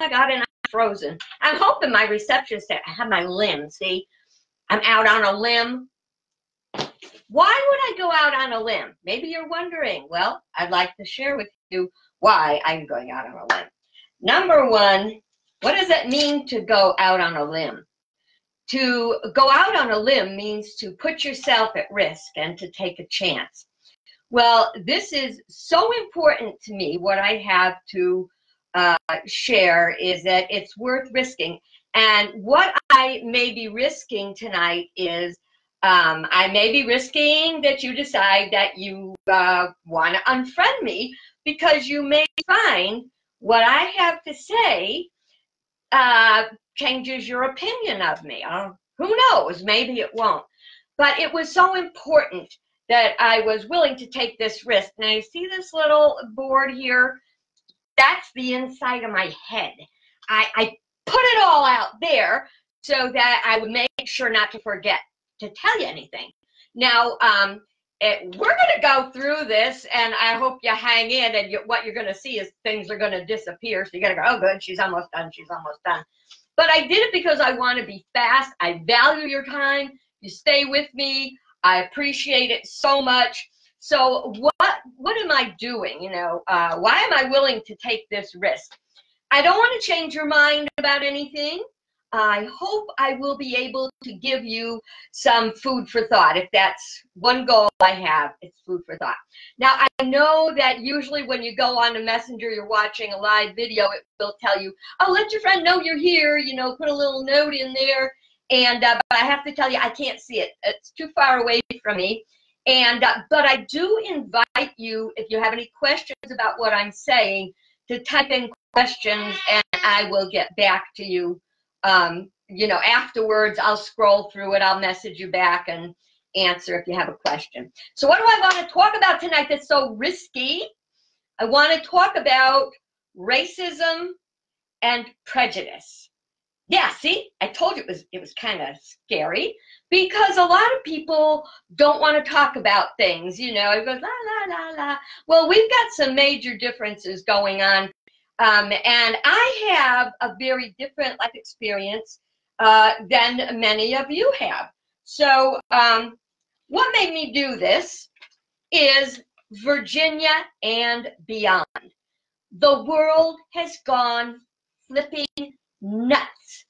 my God, and I'm frozen. I'm hoping my receptionist, I have my limb, see? I'm out on a limb. Why would I go out on a limb? Maybe you're wondering. Well, I'd like to share with you why I'm going out on a limb. Number one, what does it mean to go out on a limb? To go out on a limb means to put yourself at risk and to take a chance. Well, this is so important to me. What I have to share is that it's worth risking. And what I may be risking tonight is I may be risking that you decide that you want to unfriend me because you may find what I have to say changes your opinion of me. Who knows? Maybe it won't. But it was so important that I was willing to take this risk. Now, you see this little board here? That's the inside of my head. I put it all out there so that I would make sure not to forget to tell you anything. Now, we're going to go through this, and I hope you hang in, and what you're going to see is things are going to disappear. So you got to go, oh, good, she's almost done, she's almost done. But I did it because I want to be fast. I value your time. You stay with me. I appreciate it so much. So what am I doing? You know, why am I willing to take this risk? I don't want to change your mind about anything. I hope I will be able to give you some food for thought. If that's one goal I have, it's food for thought. Now, I know that usually when you go on the messenger, you're watching a live video, it will tell you, oh, let your friend know you're here, you know, put a little note in there. And but I have to tell you, I can't see it. It's too far away from me. And but I do invite you, if you have any questions about what I'm saying, to type in questions, and I will get back to you. You know, afterwards, I'll scroll through it. I'll message you back and answer if you have a question. So what do I want to talk about tonight that's so risky? I want to talk about racism and prejudice. Yeah, see, I told you it was kind of scary because a lot of people don't want to talk about things. You know, it goes la, la, la, la. Well, we've got some major differences going on. And I have a very different life experience than many of you have. So what made me do this is Virginia and beyond. The world has gone flipping nuts.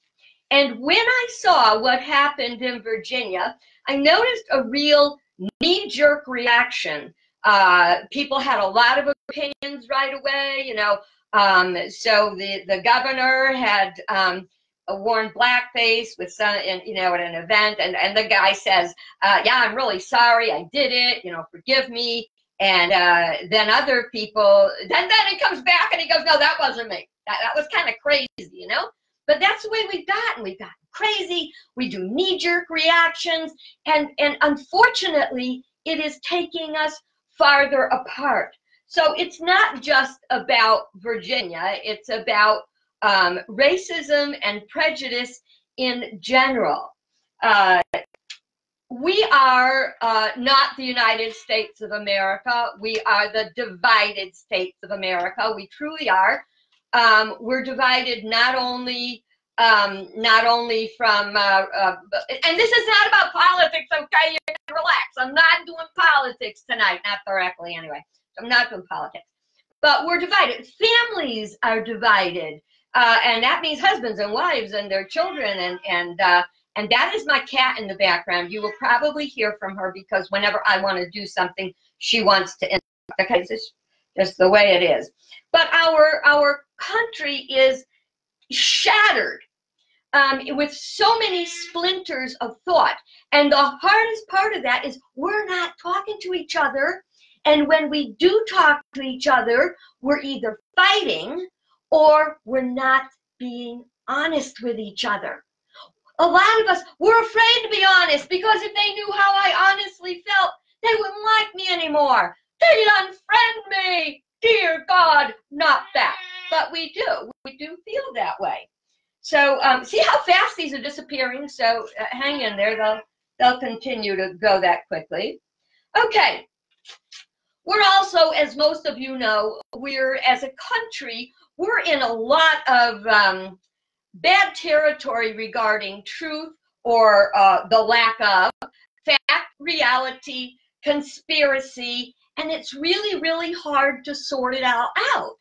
And when I saw what happened in Virginia, I noticed a real knee-jerk reaction. People had a lot of opinions right away, you know. So the governor had worn blackface with some, you know, at an event, and the guy says, "Yeah, I'm really sorry, I did it. You know, forgive me." And then other people, then it comes back and he goes, "No, that wasn't me. That was kind of crazy, you know." But that's the way we've gotten. We've gotten crazy. We do knee-jerk reactions, and unfortunately, it is taking us farther apart. So it's not just about Virginia, it's about racism and prejudice in general. We are not the United States of America. We are the divided states of America. We truly are. We're divided not only from, and this is not about politics, okay? You can relax. I'm not doing politics tonight, not directly anyway. I'm not doing politics, but we're divided. Families are divided, and that means husbands and wives and their children, and that is my cat in the background. You will probably hear from her because whenever I want to do something, she wants to interrupt. Okay, it's just the way it is. But our country is shattered with so many splinters of thought, and the hardest part of that is we're not talking to each other. And when we do talk to each other, we're either fighting or we're not being honest with each other. A lot of us, we're afraid to be honest because if they knew how I honestly felt, they wouldn't like me anymore. They'd unfriend me. Dear God, not that. But we do feel that way. So see how fast these are disappearing? So hang in there. They'll continue to go that quickly. Okay. We're also, as most of you know, as a country, we're in a lot of bad territory regarding truth or the lack of fact, reality, conspiracy, and it's really, really hard to sort it all out.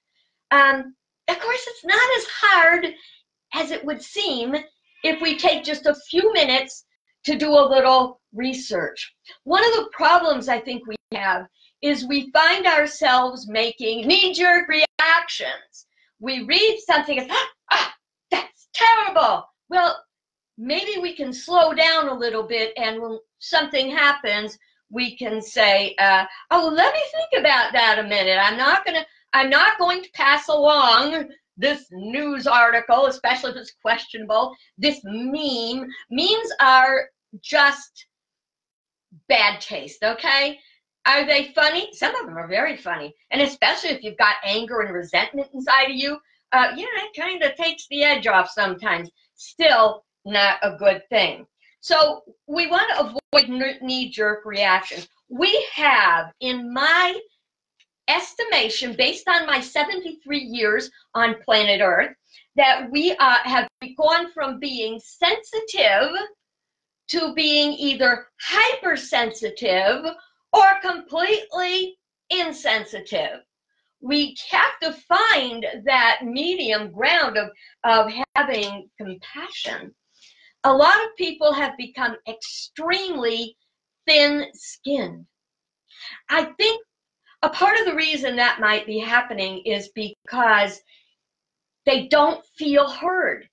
Of course, it's not as hard as it would seem if we take just a few minutes to do a little research. One of the problems I think we have is we find ourselves making knee-jerk reactions. We read something and, that's terrible. Well, maybe we can slow down a little bit, and when something happens, we can say, oh, let me think about that a minute. I'm not going to pass along this news article, especially if it's questionable, this meme. Memes are just bad taste, okay? Are they funny? Some of them are very funny. And especially if you've got anger and resentment inside of you, yeah, it kind of takes the edge off sometimes. Still not a good thing. So we want to avoid knee-jerk reactions. We have, in my estimation, based on my 73 years on planet Earth, that we have gone from being sensitive to being either hypersensitive or completely insensitive. We have to find that medium ground of having compassion. A lot of people have become extremely thin-skinned. I think a part of the reason that might be happening is because they don't feel heard.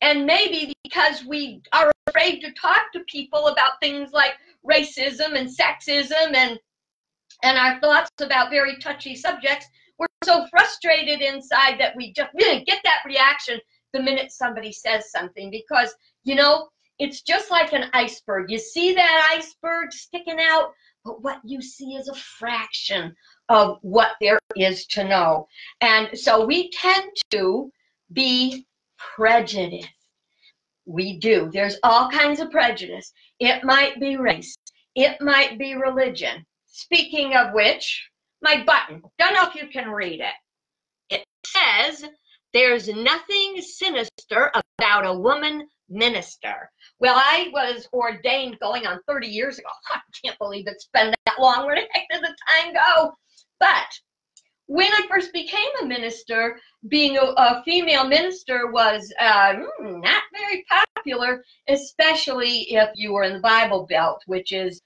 And maybe because we are afraid to talk to people about things like racism and sexism and our thoughts about very touchy subjects, we're so frustrated inside that we just get that reaction the minute somebody says something, because, you know, it's just like an iceberg. You see that iceberg sticking out, but what you see is a fraction of what there is to know. And so we tend to be prejudiced. We do. There's all kinds of prejudice. It might be race. It might be religion. Speaking of which, my button. Don't know if you can read it. It says, there's nothing sinister about a woman minister. Well, I was ordained going on 30 years ago. I can't believe it's been that long. Where the heck did the time go? But when I first became a minister, being a female minister was not very popular, especially if you were in the Bible Belt, which is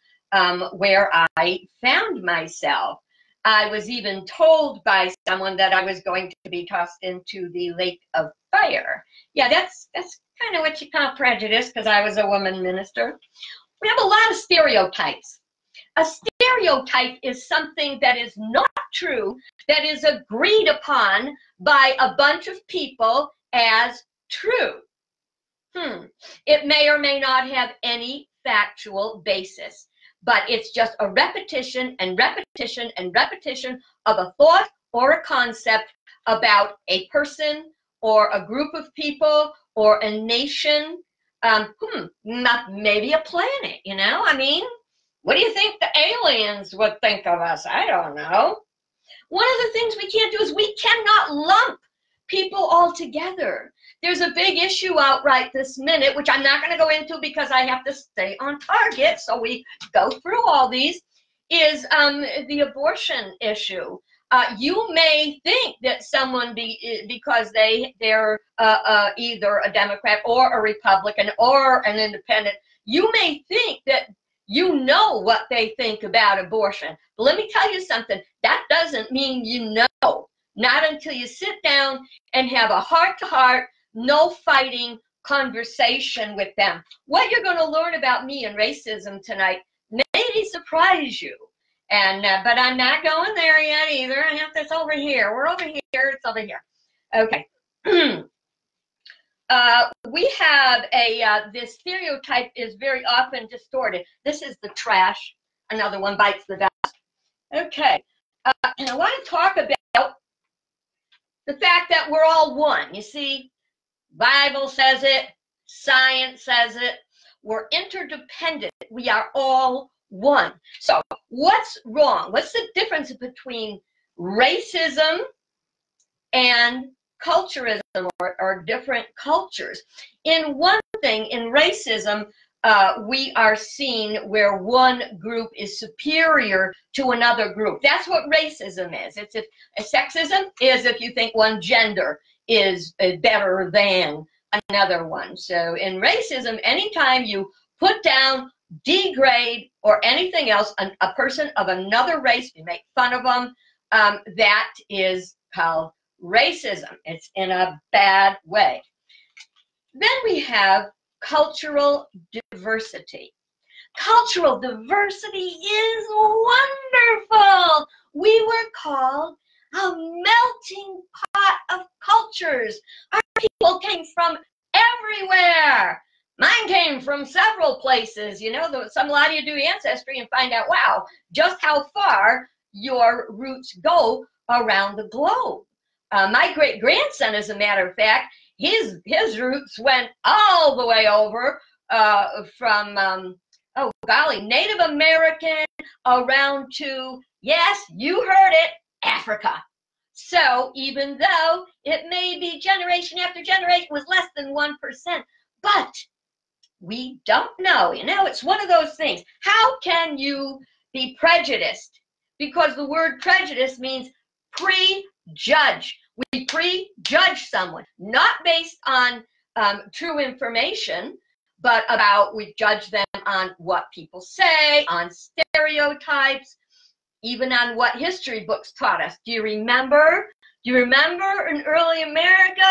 where I found myself. I was even told by someone that I was going to be tossed into the lake of fire. Yeah, that's kind of what you call prejudice, because I was a woman minister. We have a lot of stereotypes. A stereotype is something that is not true, that is agreed upon by a bunch of people as true. It may or may not have any factual basis, but it's just a repetition and repetition and repetition of a thought or a concept about a person or a group of people or a nation, maybe a planet, you know? I mean, what do you think the aliens would think of us? I don't know. One of the things we can't do is we cannot lump people all together. There's a big issue out right this minute, which I'm not going to go into because I have to stay on target, so we go through all these, is the abortion issue. You may think that someone, because they're either a Democrat or a Republican or an independent, you may think that you know what they think about abortion. But let me tell you something. That doesn't mean you know. Not until you sit down and have a heart-to-heart, no fighting conversation with them. What you're going to learn about me and racism tonight may surprise you. And but I'm not going there yet either. I have this over here. We're over here. It's over here. Okay. We have this stereotype is very often distorted. This is the trash. Another one bites the dust. Okay. And I want to talk about the fact that we're all one. You see, Bible says it. Science says it. We're interdependent. We are all one. So what's wrong? What's the difference between racism and culturism or different cultures. In one thing, in racism, we are seen where one group is superior to another group. That's what racism is. It's if sexism is if you think one gender is better than another one. So in racism, anytime you put down, degrade, or anything else, a person of another race, you make fun of them, that is called racism. It's in a bad way. Then we have cultural diversity. Cultural diversity is wonderful. We were called a melting pot of cultures. Our people came from everywhere. Mine came from several places. You know, a lot of you do ancestry and find out, wow, just how far your roots go around the globe. My great-grandson, as a matter of fact, his roots went all the way over from, oh golly, Native American around to, yes, you heard it, Africa. So even though it may be generation after generation was less than 1%, but we don't know. You know, it's one of those things. How can you be prejudiced? Because the word prejudice means prejudge. We prejudge someone, not based on true information, but we judge them on what people say, on stereotypes, even on what history books taught us. Do you remember? Do you remember in early America?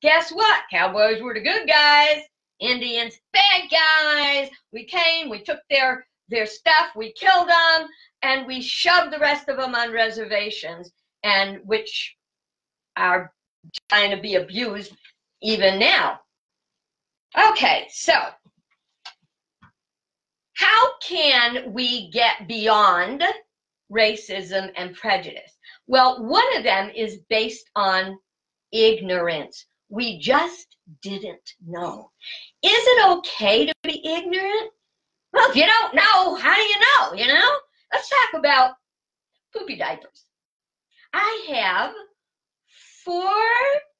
Guess what? Cowboys were the good guys. Indians, bad guys. We came, we took their stuff, we killed them, and we shoved the rest of them on reservations, and which are trying to be abused even now. Okay, so how can we get beyond racism and prejudice? Well, one of them is based on ignorance. We just didn't know. Is it okay to be ignorant? Well, if you don't know, how do you know, you know? Let's talk about poopy diapers. I have 4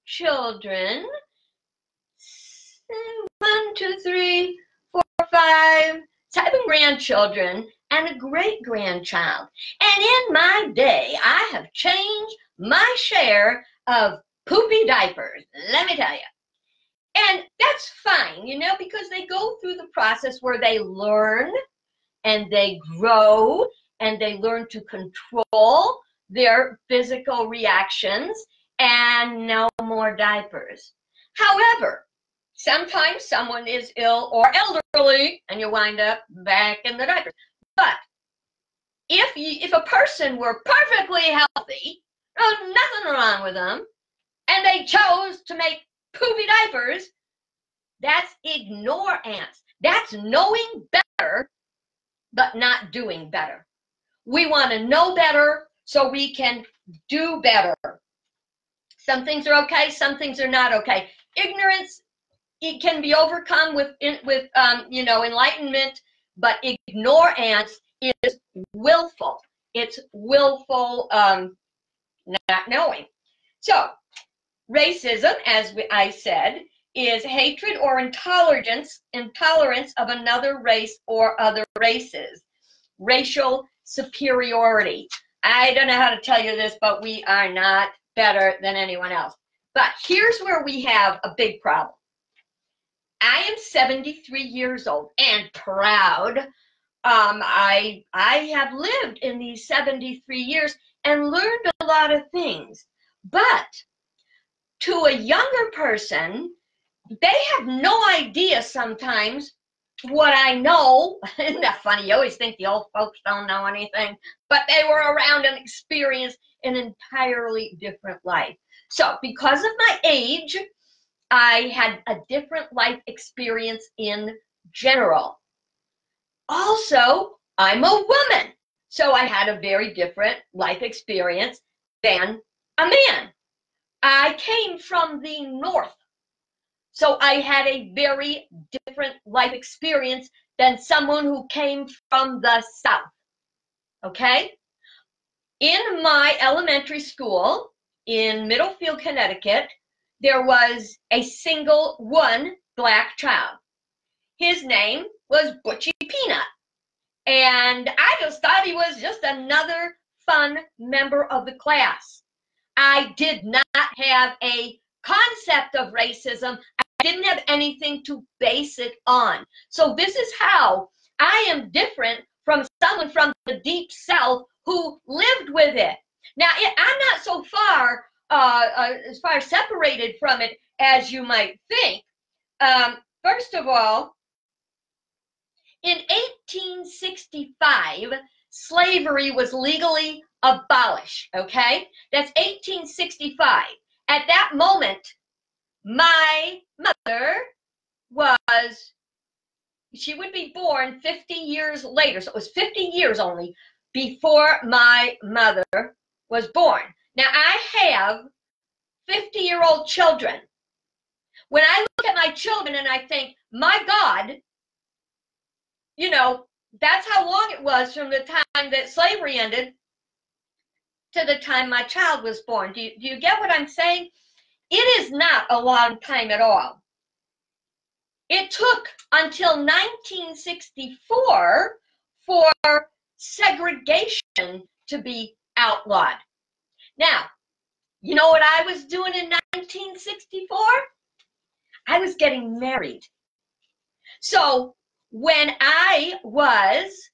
children, 1, 2, 3, 4, 5, 7 grandchildren, and a great-grandchild. And in my day, I have changed my share of poopy diapers, let me tell you. And that's fine, you know, because they go through the process where they learn and they grow and they learn to control their physical reactions, and no more diapers. However, sometimes someone is ill or elderly and you wind up back in the diapers. But if a person were perfectly healthy, there's nothing wrong with them, and they chose to make poopy diapers, that's ignorance. That's knowing better, but not doing better. We want to know better so we can do better. Some things are okay, some things are not okay. Ignorance, it can be overcome with you know, enlightenment, but ignorance is willful. It's willful not knowing. So racism, as I said, is hatred or intolerance of another race or other races. Racial superiority. I don't know how to tell you this, but we are not better than anyone else. But here's where we have a big problem. I am 73 years old and proud. I have lived in these 73 years and learned a lot of things. But to a younger person, they have no idea sometimes what I know. Isn't that funny? You always think the old folks don't know anything, but they were around and experienced an entirely different life. So because of my age, I had a different life experience in general. Also, I'm a woman, so I had a very different life experience than a man. I came from the north, so I had a very different life experience than someone who came from the south, okay? In my elementary school in Middlefield, Connecticut, there was a single one black child. His name was Butchie Peanut. And I just thought he was just another fun member of the class. I did not have a concept of racism. I didn't have anything to base it on. So this is how I am different from someone from the deep South who lived with it. Now, I'm not so far as far separated from it as you might think. First of all, in 1865, slavery was legally abolished, okay? That's 1865. At that moment, my mother she would be born 50 years later. So it was 50 years only before my mother was born. Now, I have 50-year-old children. When I look at my children and I think, my God, you know, that's how long it was from the time that slavery ended to the time my child was born. Do you get what I'm saying? It is not a long time at all. It took until 1964 for segregation to be outlawed. Now, you know what I was doing in 1964? I was getting married. So when I was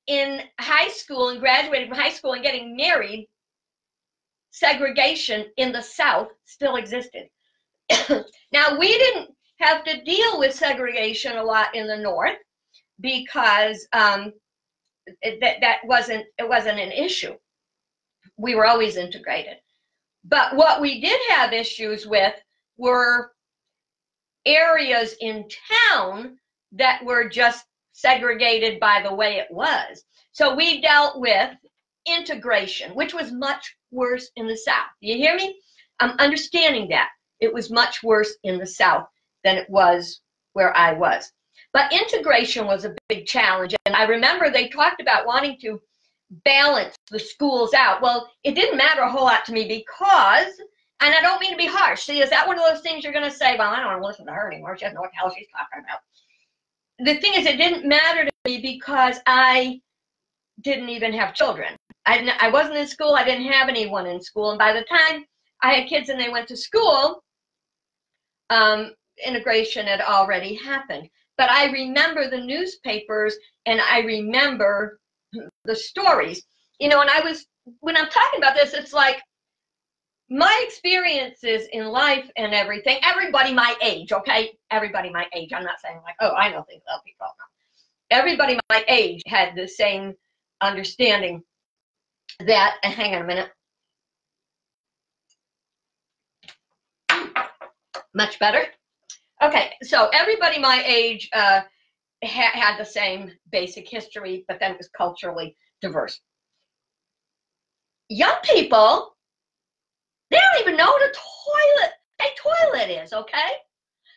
in high school and graduated from high school and getting married, segregation in the South still existed. Now, we didn't have to deal with segregation a lot in the North because it wasn't an issue. We were always integrated. But what we did have issues with were areas in town that were just segregated by the way it was. So we dealt with integration, which was much worse in the South. You hear me? I'm understanding that. It was much worse in the South than it was where I was. But integration was a big challenge. And I remember they talked about wanting to balance the schools out. Well, it didn't matter a whole lot to me because, and I don't mean to be harsh. See, is that one of those things you're going to say, well, I don't want to listen to her anymore. She doesn't know what the hell she's talking about. The thing is, it didn't matter to me because I didn't even have children. I wasn't in school. I didn't have anyone in school. And by the time I had kids and they went to school, integration had already happened. But I remember the newspapers and I remember the stories. You know, and when I'm talking about this, it's like my experiences in life and everything, everybody my age, okay? Everybody my age. I'm not saying like, oh, I know things other people don't know. Everybody my age had the same understanding that, hang on a minute. Much better. Okay, so everybody my age had the same basic history, but then it was culturally diverse. Young people, they don't even know what a toilet is, okay?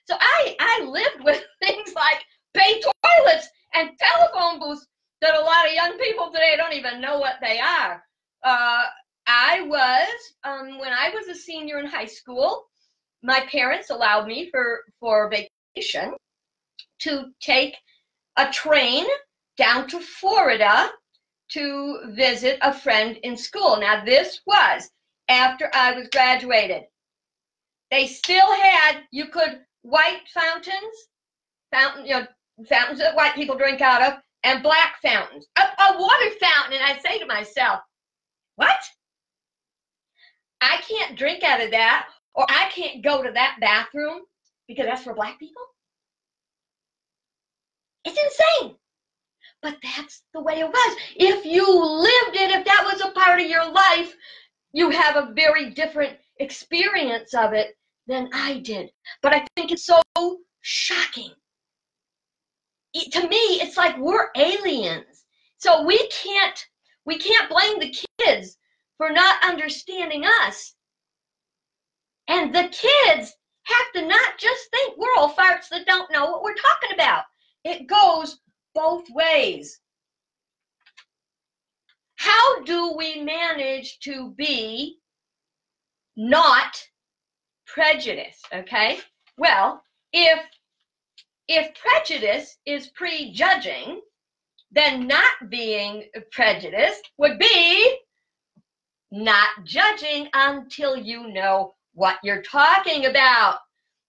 So I lived with things like pay toilets and telephone booths that a lot of young people today don't even know what they are. When I was a senior in high school, my parents allowed me for vacation to take a train down to Florida to visit a friend in school. Now, this was after I was graduated. They still had, you could, white fountains that white people drink out of, and black fountains. A water fountain, and I say to myself, what? I can't drink out of that, or I can't go to that bathroom because that's for black people? It's insane. But that's the way it was. If you lived it, if that was a part of your life, you have a very different experience of it than I did. But I think it's so shocking. To me, it's like we're aliens. So we can't blame the kids for not understanding us. And the kids have to not just think we're old farts that don't know what we're talking about. It goes both ways. How do we manage to be not prejudice, okay? Well, if prejudice is prejudging, then not being prejudiced would be not judging until you know what you're talking about.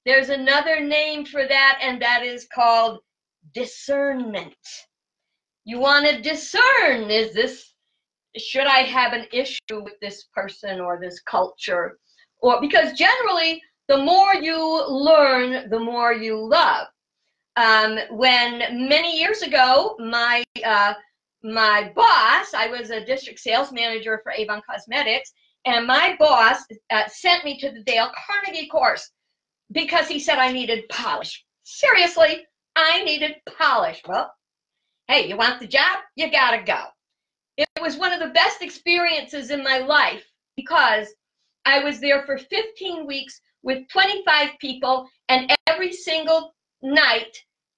There's another name for that, and that is called discernment. You want to discern, should I have an issue with this person or this culture? Or because generally, the more you learn, the more you love. When many years ago, my boss, I was a district sales manager for Avon Cosmetics, and my boss sent me to the Dale Carnegie course because he said I needed polish. Seriously, I needed polish. Well, hey, you want the job? You gotta go. It was one of the best experiences in my life because I was there for 15 weeks with 25 people, and every single night,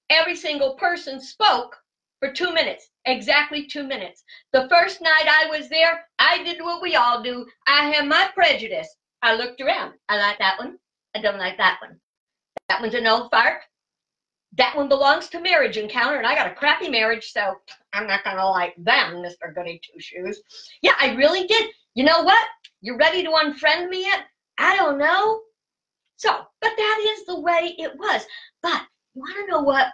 every single person spoke for 2 minutes, exactly 2 minutes. The first night I was there, I did what we all do. I had my prejudice. I looked around. I like that one. I don't like that one. That one's an old fart. That one belongs to Marriage Encounter, and I got a crappy marriage, so I'm not going to like them, Mr. Goody Two-Shoes. Yeah, I really did. You know what? You ready to unfriend me yet? I don't know. So, but that is the way it was. But you want to know what?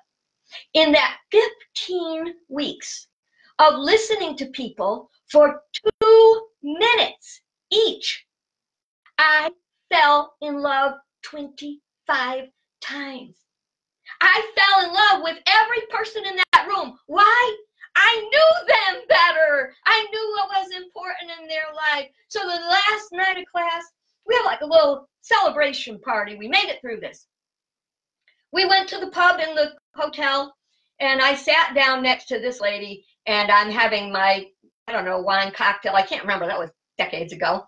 In that 15 weeks of listening to people for 2 minutes each, I fell in love 25 times. I fell in love with every person in that room. Why? I knew them better. I knew what was important in their life. So the last night of class, we had like a little celebration party. We made it through this. We went to the pub in the hotel, and I sat down next to this lady, and I'm having my, I don't know, wine cocktail. I can't remember. That was decades ago.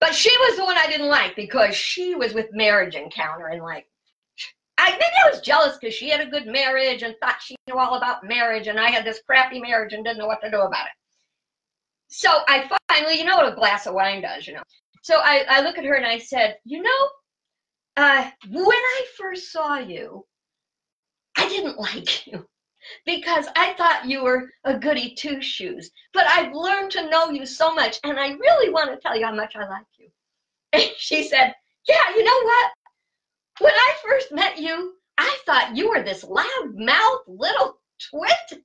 But she was the one I didn't like because she was with Marriage Encounter, and like, maybe I was jealous because she had a good marriage and thought she knew all about marriage, and I had this crappy marriage and didn't know what to do about it. So I finally, you know what a glass of wine does, you know. So I look at her and I said, you know, when I first saw you, I didn't like you because I thought you were a goody two-shoes. But I've learned to know you so much, and I really want to tell you how much I like you. And she said, yeah, you know what? When I first met you, I thought you were this loud-mouthed little twit.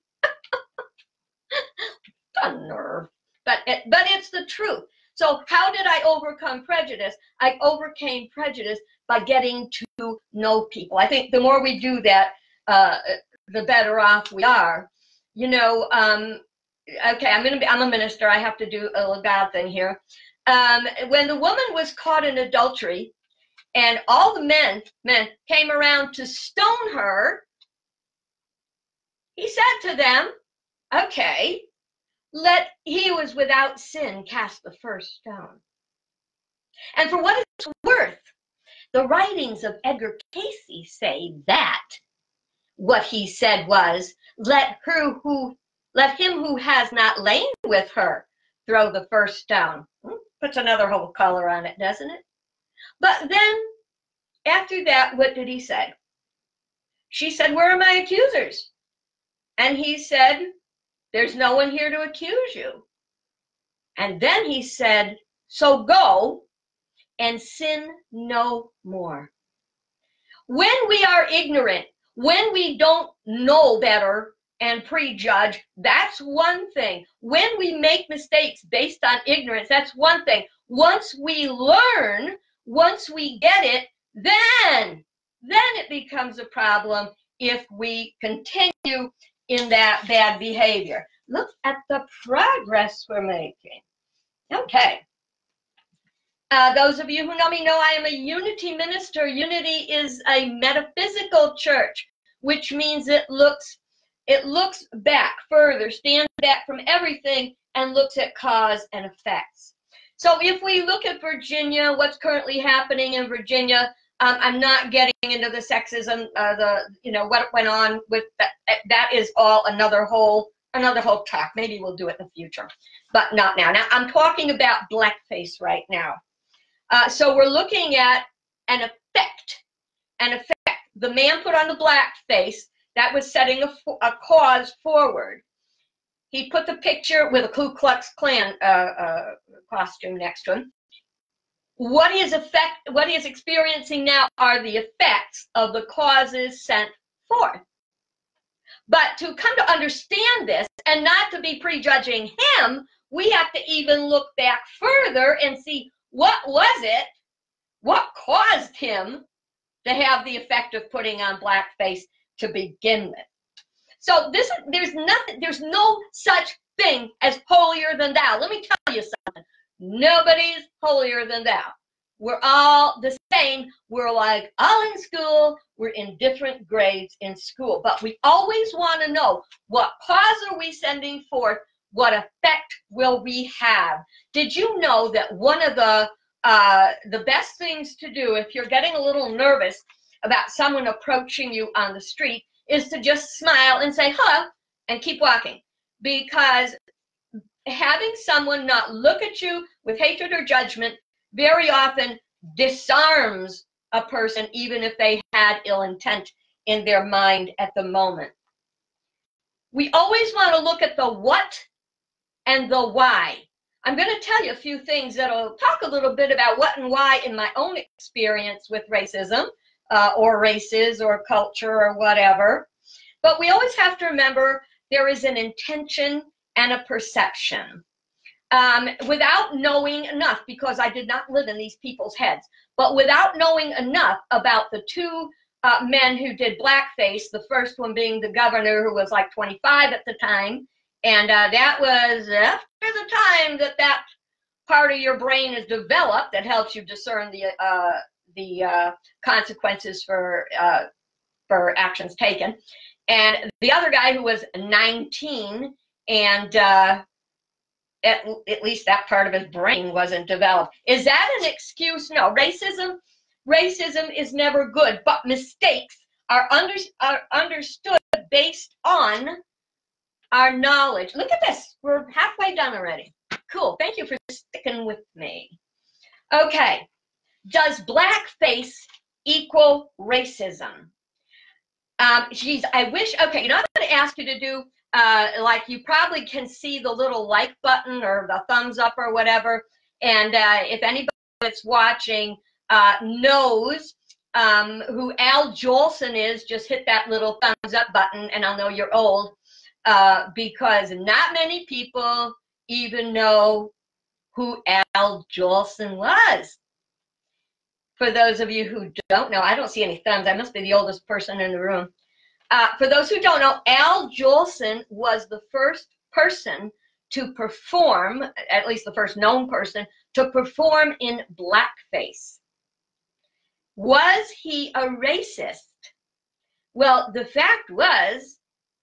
A nerve. But it's the truth. So how did I overcome prejudice? I overcame prejudice by getting to know people. I think the more we do that, the better off we are. You know, okay, I'm a minister. I have to do a little God thing here. When the woman was caught in adultery, and all the men came around to stone her, he said to them, okay, let he who is without sin cast the first stone. And for what it's worth, the writings of Edgar Casey say that what he said was, let him who has not lain with her throw the first stone. Puts another whole color on it, doesn't it? But then, after that, what did he say? She said, where are my accusers? And he said, there's no one here to accuse you. And then he said, so go and sin no more. When we are ignorant, when we don't know better and prejudge, that's one thing. When we make mistakes based on ignorance, that's one thing. Once we learn, once we get it, then it becomes a problem if we continue in that bad behavior. Look at the progress we're making. Okay. Those of you who know me know I am a unity minister. Unity is a metaphysical church, which means it looks back further, stands back from everything, and looks at cause and effects. So if we look at Virginia, what's currently happening in Virginia, I'm not getting into the sexism, what went on with that. That is all another whole talk. Maybe we'll do it in the future, but not now. Now I'm talking about blackface right now. So we're looking at an effect. An effect. The man put on the blackface. That was setting a cause forward. He put the picture with a Ku Klux Klan costume next to him. What he is experiencing now are the effects of the causes sent forth. But to come to understand this and not to be prejudging him, we have to even look back further and see what was it, what caused him to have the effect of putting on blackface to begin with. So there's no such thing as holier than thou. Let me tell you something. Nobody's holier than thou. We're all the same. We're like all in school. We're in different grades in school. But we always want to know, what cause are we sending forth? What effect will we have? Did you know that one of the best things to do if you're getting a little nervous about someone approaching you on the street is to just smile and say, huh, and keep walking? Because having someone not look at you with hatred or judgment very often disarms a person, even if they had ill intent in their mind at the moment. We always want to look at the what and the why. I'm going to tell you a few things that'll talk a little bit about what and why in my own experience with racism, or races or culture or whatever. But we always have to remember there is an intention and a perception. Without knowing enough, because I did not live in these people's heads, but without knowing enough about the two men who did blackface, the first one being the governor, who was like 25 at the time, and that was after the time that part of your brain is developed that helps you discern the consequences for actions taken. And the other guy who was 19, and at least that part of his brain wasn't developed. Is that an excuse? No. Racism is never good, but mistakes are understood based on our knowledge. Look at this. We're halfway done already. Cool. Thank you for sticking with me. Okay. Does blackface equal racism? Geez, I wish, okay, you know, I'm going to ask you to do, like, you probably can see the little like button or the thumbs up or whatever. And if anybody that's watching knows who Al Jolson is, just hit that little thumbs up button and I'll know you're old, because not many people even know who Al Jolson was. For those of you who don't know, I don't see any thumbs. I must be the oldest person in the room. For those who don't know, Al Jolson was the first person to perform, at least the first known person, to perform in blackface. Was he a racist? Well, the fact was,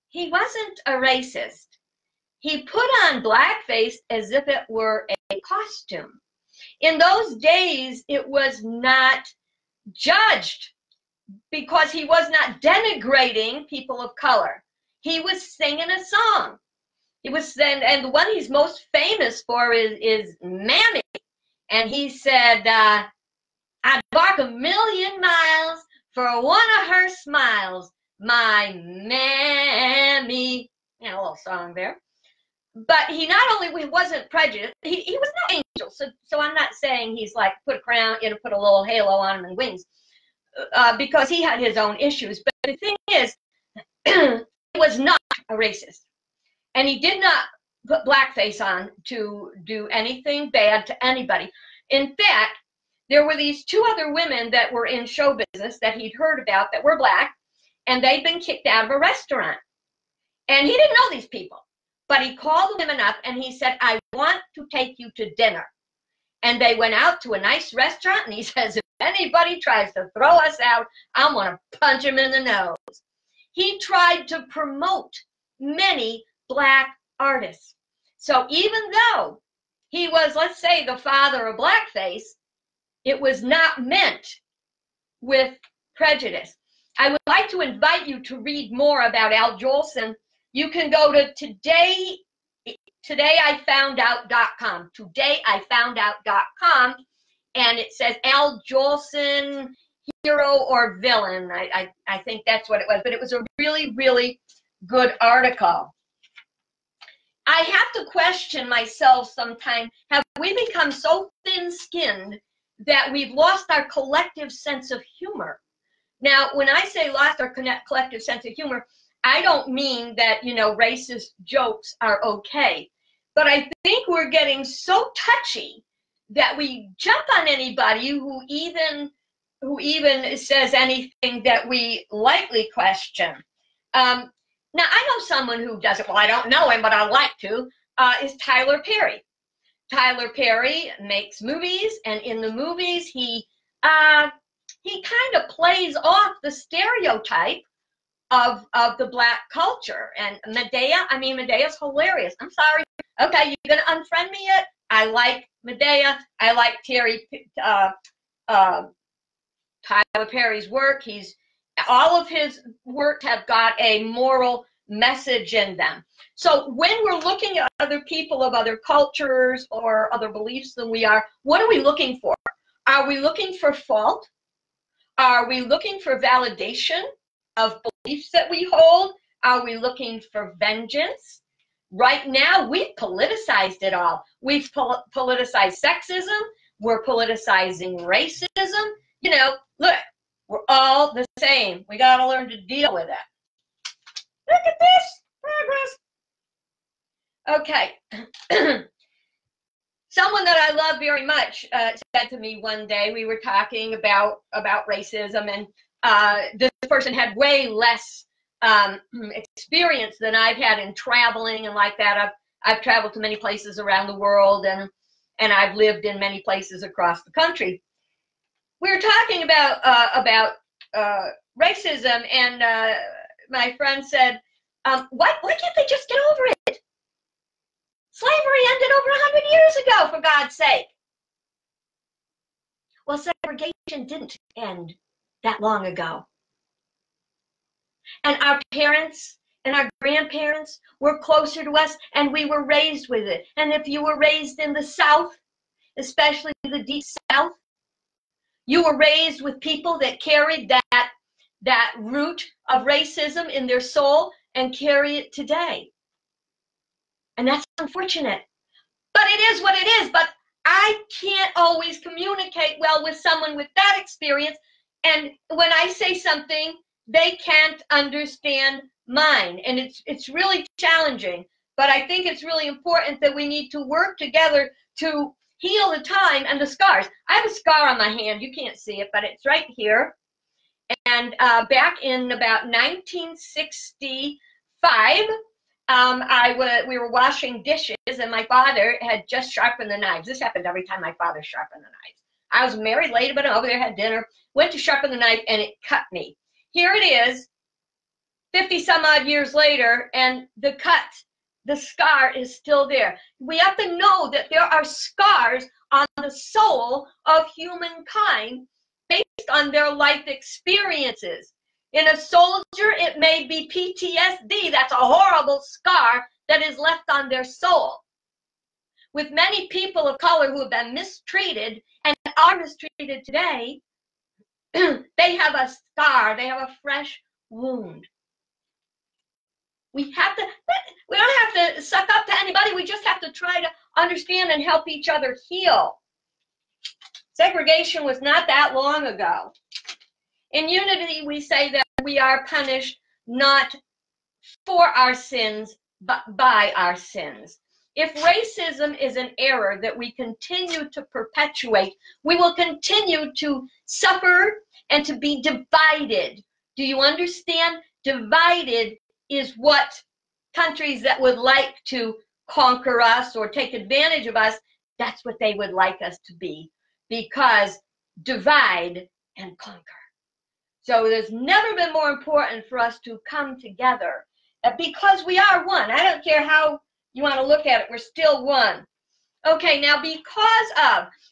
he wasn't a racist. He put on blackface as if it were a costume. In those days, it was not judged because he was not denigrating people of color. He was singing a song. He was, and the one he's most famous for is Mammy. And he said, I'd walk 1,000,000 miles for one of her smiles, my Mammy. You know, a little song there. But he not only wasn't prejudiced, he was no angel. So I'm not saying he's like put a crown, you know, put a little halo on him and wings, because he had his own issues. But the thing is, he was not a racist, and he did not put blackface on to do anything bad to anybody. In fact, there were these two other women that were in show business that he'd heard about that were black, and they'd been kicked out of a restaurant, and he didn't know these people. But he called the women up and he said, I want to take you to dinner. And they went out to a nice restaurant, and he says, if anybody tries to throw us out, I'm going to punch him in the nose. He tried to promote many black artists. So even though he was, let's say, the father of blackface, it was not meant with prejudice. I would like to invite you to read more about Al Jolson. You can go to todayifoundout.com, todayifoundout.com, and it says Al Jolson, hero or villain. I think that's what it was, but it was a really, really good article. I have to question myself sometimes. Have we become so thin-skinned that we've lost our collective sense of humor? Now, when I say lost our collective sense of humor, I don't mean that, you know, racist jokes are okay. But I think we're getting so touchy that we jump on anybody who even says anything that we lightly question. Now, I know someone who does it. Well, I don't know him, but I'd like to, is Tyler Perry. Tyler Perry makes movies, and in the movies, he kind of plays off the stereotype of the Black culture. And Medea's hilarious. I'm sorry. Okay, you're going to unfriend me yet? I like Medea. I like Tyler Perry's work. All of his work have got a moral message in them. So when we're looking at other people of other cultures or other beliefs than we are, what are we looking for? Are we looking for fault? Are we looking for validation of beliefs that we hold? Are we looking for vengeance? Right now, we've politicized it all. We've politicized sexism. We're politicizing racism. You know, look, we're all the same. We got to learn to deal with it. Look at this progress. Okay. Someone that I love very much said to me one day, we were talking about racism, and this person had way less experience than I've had in traveling and like that. I've traveled to many places around the world, and I've lived in many places across the country. We were talking about racism, and my friend said, why can't they just get over it? Slavery ended over 100 years ago, for God's sake. Well, segregation didn't end that long ago. And our parents and our grandparents were closer to us, and we were raised with it. And if you were raised in the South, especially the Deep South, you were raised with people that carried that root of racism in their soul and carry it today. And that's unfortunate. But it is what it is. But I can't always communicate well with someone with that experience. And when I say something, they can't understand mine. And it's really challenging. But I think it's really important that we need to work together to heal the time and the scars. I have a scar on my hand. You can't see it, but it's right here. And back in about 1965, we were washing dishes, and my father had just sharpened the knives. This happened every time my father sharpened the knives. I was married later, but over there, had dinner, went to sharpen the knife, and it cut me. Here it is, 50 some odd years later, and the scar is still there. We have to know that there are scars on the soul of humankind based on their life experiences. In a soldier, it may be PTSD. That's a horrible scar that is left on their soul. With many people of color who have been mistreated and are mistreated today, they have a scar. They have a fresh wound. We don't have to suck up to anybody. We just have to try to understand and help each other heal. Segregation was not that long ago. In unity, we say that we are punished not for our sins, but by our sins. If racism is an error that we continue to perpetuate, we will continue to suffer and to be divided. Do you understand? Divided is what countries that would like to conquer us or take advantage of us, that's what they would like us to be, because divide and conquer. So there's never been more important for us to come together because we are one. I don't care how you want to look at it, we're still one. Okay, now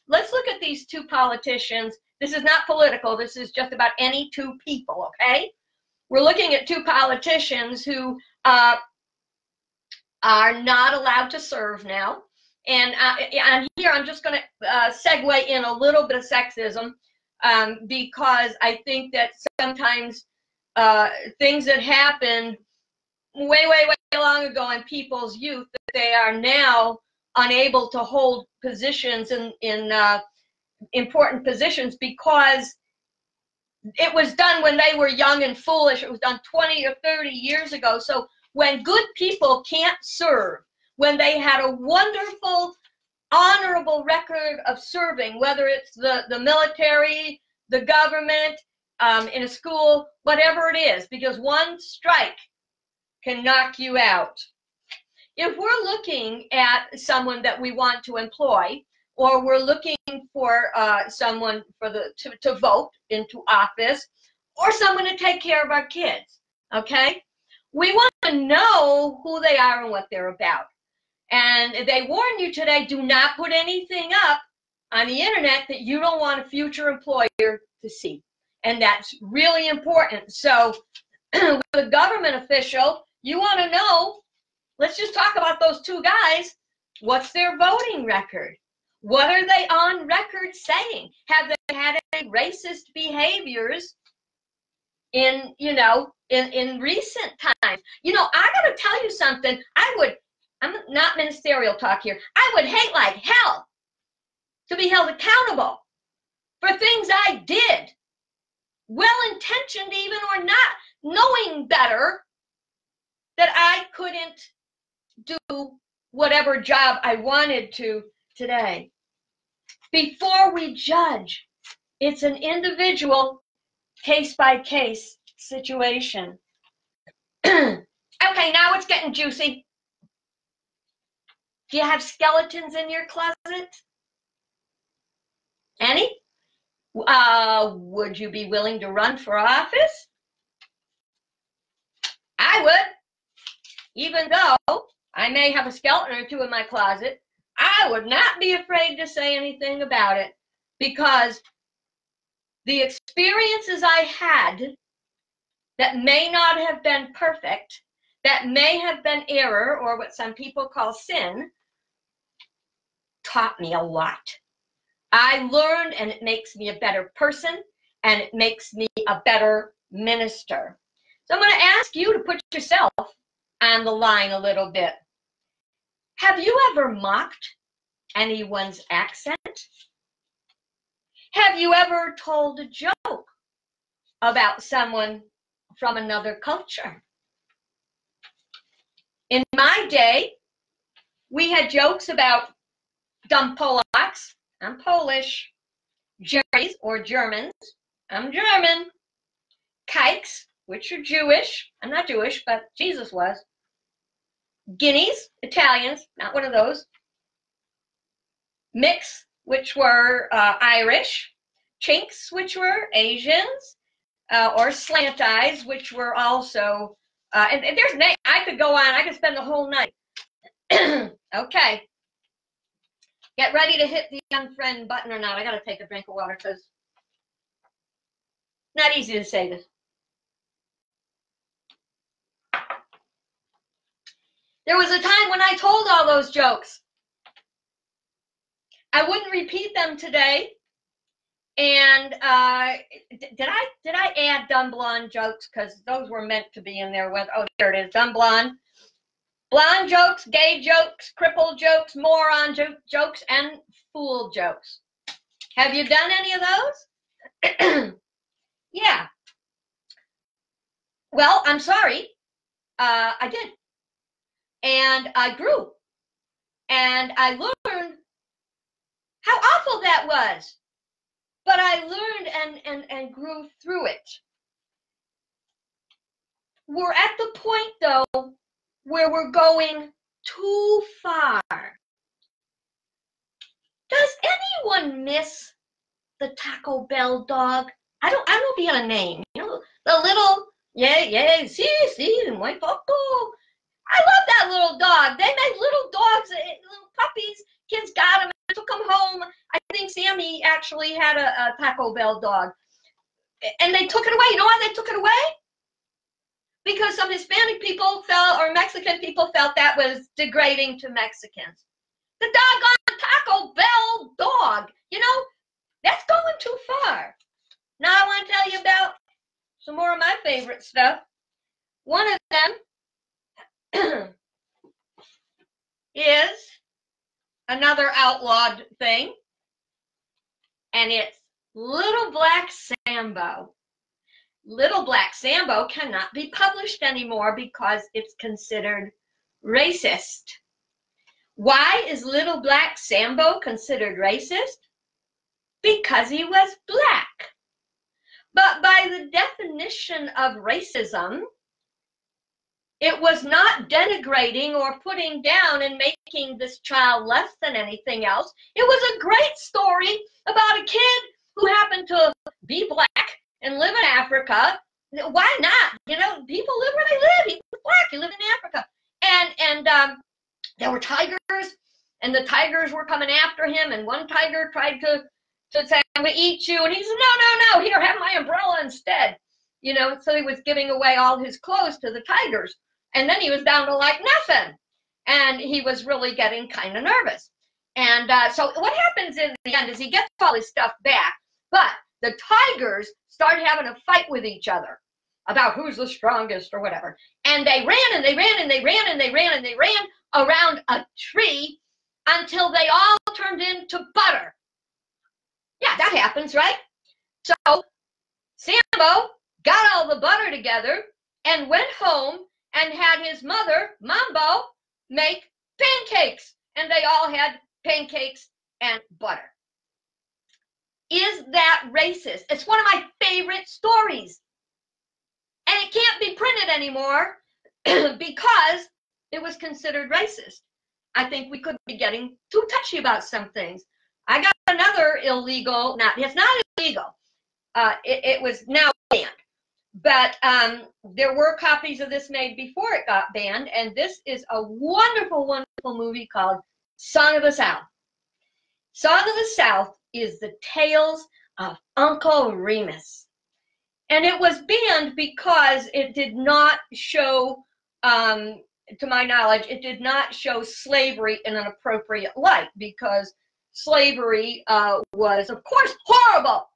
let's look at these two politicians. This is not political, this is just about any two people, okay? We're looking at two politicians who are not allowed to serve now. And here I'm just going to segue in a little bit of sexism, because I think that sometimes things that happened way, way, way long ago in people's youth, that they are now unable to hold positions in important positions because it was done when they were young and foolish. It was done 20 or 30 years ago. So when good people can't serve, when they had a wonderful, honorable record of serving, whether it's the military, the government, in a school, whatever it is, because one strike can knock you out. If we're looking at someone that we want to employ, or we're looking for someone to vote into office, or someone to take care of our kids, okay? We want to know who they are and what they're about. And they warn you today, do not put anything up on the internet that you don't want a future employer to see. And that's really important. So with a government official, you want to know, let's just talk about those two guys. What's their voting record? What are they on record saying? Have they had any racist behaviors in recent times? You know, I got to tell you something. I'm not ministerial talk here. I would hate like hell to be held accountable for things I did, well-intentioned even or not, knowing better that I couldn't do whatever job I wanted to today. Before we judge, it's an individual case-by-case situation. Okay, now it's getting juicy. Do you have skeletons in your closet? Any? Would you be willing to run for office? I would. Even though I may have a skeleton or two in my closet, I would not be afraid to say anything about it, because the experiences I had that may not have been perfect, that may have been error, or what some people call sin, taught me a lot. I learned, and it makes me a better person, and it makes me a better minister. So I'm going to ask you to put yourself on the line a little bit. Have you ever mocked anyone's accent? Have you ever told a joke about someone from another culture? In my day, we had jokes about dumb Polacks. I'm Polish. Jerry's, or Germans. I'm German. Kikes, which are Jewish. I'm not Jewish, but Jesus was. Guineas, Italians, not one of those. Mix, which were Irish. Chinks, which were Asians. Or slant eyes, which were also, and there's, I could go on, I could spend the whole night. Okay. Get ready to hit the unfriend button or not. I got to take a drink of water because it's not easy to say this. There was a time when I told all those jokes. I wouldn't repeat them today. And did I add dumb blonde jokes? Because those were meant to be in there with, oh, there it is, dumb blonde. Blonde jokes, gay jokes, crippled jokes, moron jokes, and fool jokes. Have you done any of those? Yeah. Well, I'm sorry. I did. And I grew. And I learned how awful that was. But I learned and grew through it. We're at the point, though, where we're going too far. Does anyone miss the Taco Bell dog? I don't know if he had a name. You know, the little, sí, muy poco. I love that little dog. They made little dogs, little puppies. Kids got them and took them home. I think Sammy actually had a Taco Bell dog. And they took it away. You know why they took it away? Because some Hispanic people felt, or Mexican people felt, that was degrading to Mexicans. The doggone Taco Bell dog. You know, that's going too far. Now I want to tell you about some more of my favorite stuff. One of them is another outlawed thing, and it's Little Black Sambo. Little Black Sambo cannot be published anymore because it's considered racist. Why is Little Black Sambo considered racist? Because he was black. But by the definition of racism, it was not denigrating or putting down and making this child less than anything else. It was a great story about a kid who happened to be black and live in Africa. Why not? You know, people live where they live. He was black. He lived in Africa. And there were tigers, and the tigers were coming after him, and one tiger tried to say, I'm going to eat you. And he said, no, here, have my umbrella instead. You know, so he was giving away all his clothes to the tigers. And then he was down to like nothing. And he was really getting kind of nervous. And so what happens in the end is he gets all his stuff back, but the tigers started having a fight with each other about who's the strongest or whatever. And they ran and they ran and they ran and they ran and they ran around a tree until they all turned into butter. Yeah, that happens, right? So Sambo got all the butter together and went home and had his mother, Mambo, make pancakes. And they all had pancakes and butter. Is that racist? It's one of my favorite stories. And it can't be printed anymore because it was considered racist. I think we could be getting too touchy about some things. I got another illegal, it's not illegal. It was now banned. But there were copies of this made before it got banned. And this is a wonderful, wonderful movie called Song of the South. Song of the South is the tales of Uncle Remus. And it was banned because it did not show, to my knowledge, it did not show slavery in an appropriate light, because slavery was, of course, horrible.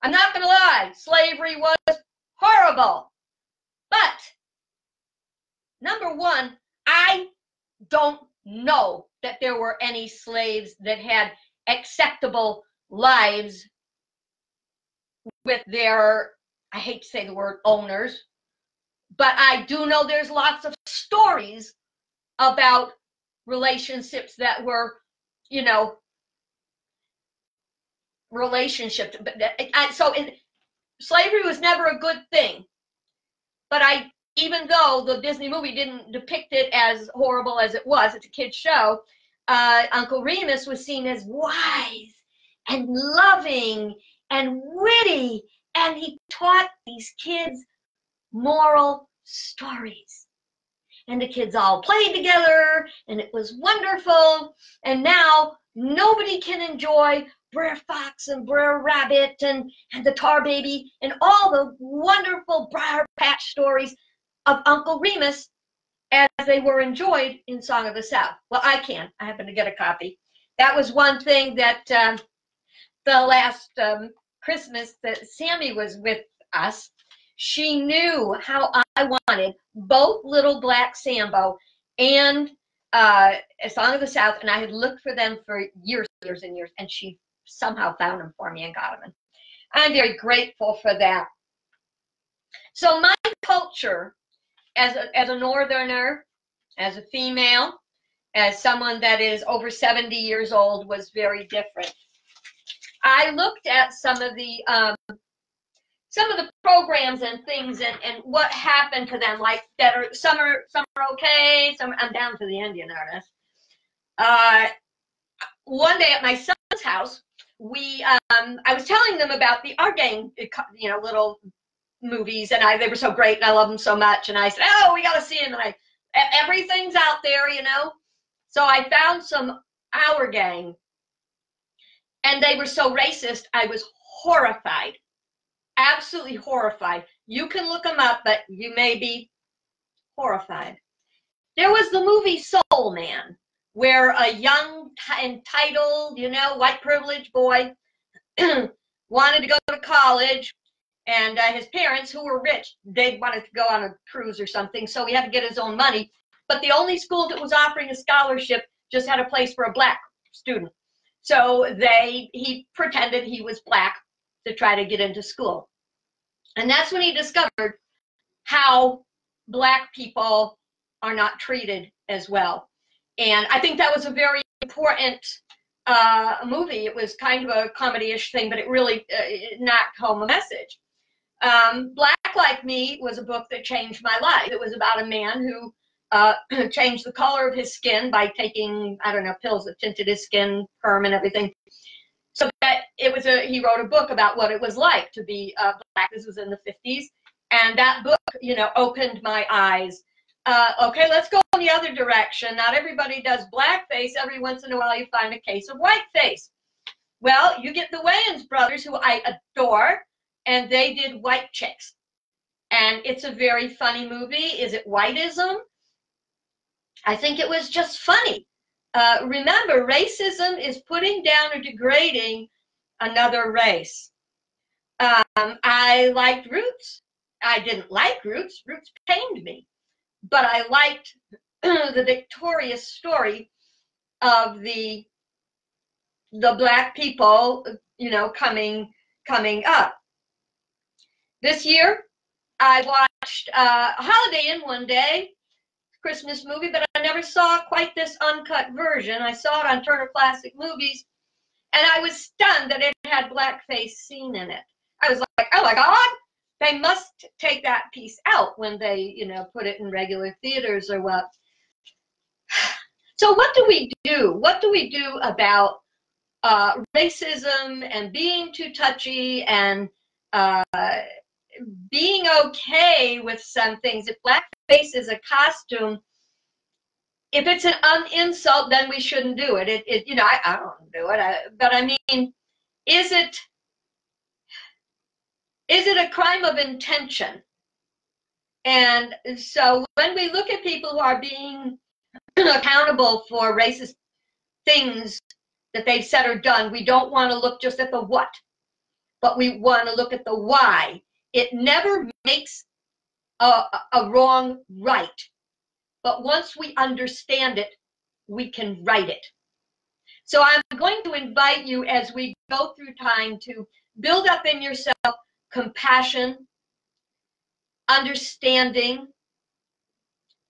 I'm not going to lie. Slavery was horrible. But, number one, I don't know that there were any slaves that had acceptable lives with their, I hate to say the word owners, but I do know there's lots of stories about relationships that were, you know, relationships. Slavery was never a good thing. But even though the Disney movie didn't depict it as horrible as it was, it's a kid's show, Uncle Remus was seen as wise and loving and witty, and he taught these kids moral stories. And the kids all played together, and it was wonderful. And now nobody can enjoy Brer Fox and Brer Rabbit and the Tar Baby and all the wonderful Briar Patch stories of Uncle Remus as they were enjoyed in Song of the South. Well, I can. I happen to get a copy. That was one thing that the last Christmas that Sammy was with us, she knew how I wanted both Little Black Sambo and A Song of the South, and I had looked for them for years and years, and she somehow found them for me and got them. And I'm very grateful for that. So my culture as a Northerner, as a female, as someone that is over 70 years old, was very different. I looked at some of the programs and things and what happened to them, like that are some are okay, some I'm down to the Indian artist. One day at my son's house, I was telling them about the Art Gang, you know, little movies, and they were so great, and I love them so much, and I said, oh, we got to see them, and everything's out there, you know. So I found some Our Gang, and they were so racist, I was horrified, absolutely horrified. You can look them up, but you may be horrified. There was the movie Soul Man where a young, entitled, you know, white privileged boy wanted to go to college, and his parents, who were rich, they wanted to go on a cruise or something, so he had to get his own money. But the only school that was offering a scholarship just had a place for a black student. So he pretended he was black to try to get into school. And that's when he discovered how black people are not treated as well. And I think that was a very important movie. It was kind of a comedy-ish thing, but it really knocked home a message. Black Like Me was a book that changed my life. It was about a man who changed the color of his skin by taking, I don't know, pills that tinted his skin, perm and everything. So that he wrote a book about what it was like to be black. This was in the 50s. And that book, you know, opened my eyes. Okay, let's go in the other direction. Not everybody does blackface. Every once in a while you find a case of whiteface. Well, you get the Wayans brothers, who I adore, and they did White Chicks. And it's a very funny movie. Is it whiteism? I think it was just funny. Remember, racism is putting down or degrading another race. I liked Roots. I didn't like Roots. Roots pained me. But I liked the victorious story of the black people, you know, coming up. This year, I watched Holiday Inn one day, Christmas movie, but I never saw quite this uncut version. I saw it on Turner Classic Movies, and I was stunned that it had blackface scene in it. I was like, oh my God, they must take that piece out when they, you know, put it in regular theaters or what. So what do we do? What do we do about racism and being too touchy and being okay with some things? If blackface is a costume, if it's an insult, then we shouldn't do it. You know, I don't do it. But I mean, is it a crime of intention? And so when we look at people who are being accountable for racist things that they've said or done, we don't want to look just at the what, but we want to look at the why. It never makes a wrong right. But once we understand it, we can right it. So I'm going to invite you, as we go through time, to build up in yourself compassion, understanding,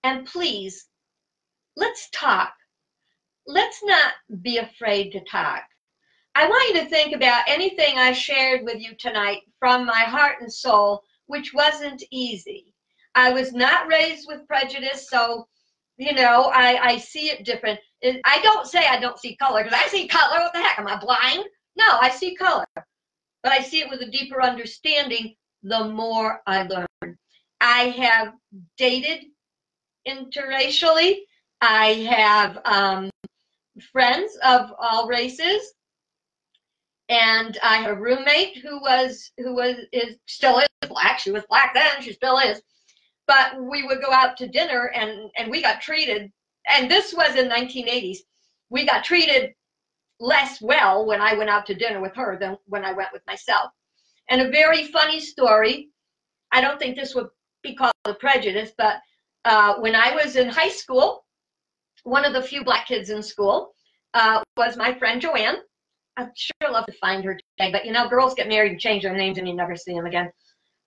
and please, let's talk. Let's not be afraid to talk. I want you to think about anything I shared with you tonight from my heart and soul, which wasn't easy. I was not raised with prejudice, so, you know, I see it different. I don't say I don't see color, because I see color. What the heck? Am I blind? No, I see color. But I see it with a deeper understanding the more I learn. I have dated interracially. I have friends of all races. And I had a roommate who still is black. She was black then, she still is. But we would go out to dinner, and we got treated, and this was in 1980s, we got treated less well when I went out to dinner with her than when I went with myself. And a very funny story, I don't think this would be called a prejudice, but when I was in high school, one of the few black kids in school was my friend Joanne. I'd sure love to find her today, but you know, girls get married and change their names and you never see them again.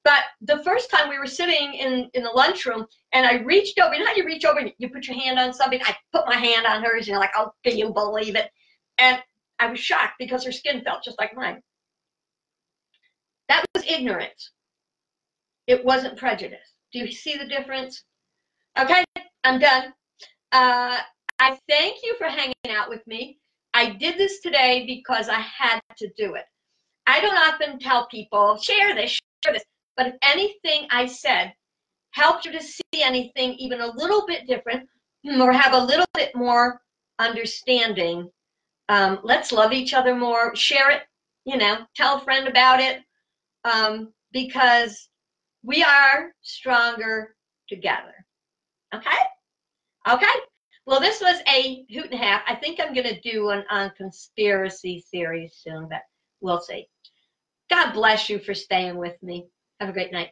But the first time we were sitting in the lunchroom, and I reached over, you know how you reach over and you put your hand on something? I put my hand on hers, and you're like, oh, can you believe it? And I was shocked because her skin felt just like mine. That was ignorance. It wasn't prejudice. Do you see the difference? Okay, I'm done. I thank you for hanging out with me. I did this today because I had to do it. I don't often tell people, share this, but if anything I said helped you to see anything even a little bit different or have a little bit more understanding, let's love each other more, share it, you know, tell a friend about it, because we are stronger together. Okay? Okay? Well, this was a hoot and a half. I think I'm going to do one on conspiracy theories soon, but we'll see. God bless you for staying with me. Have a great night.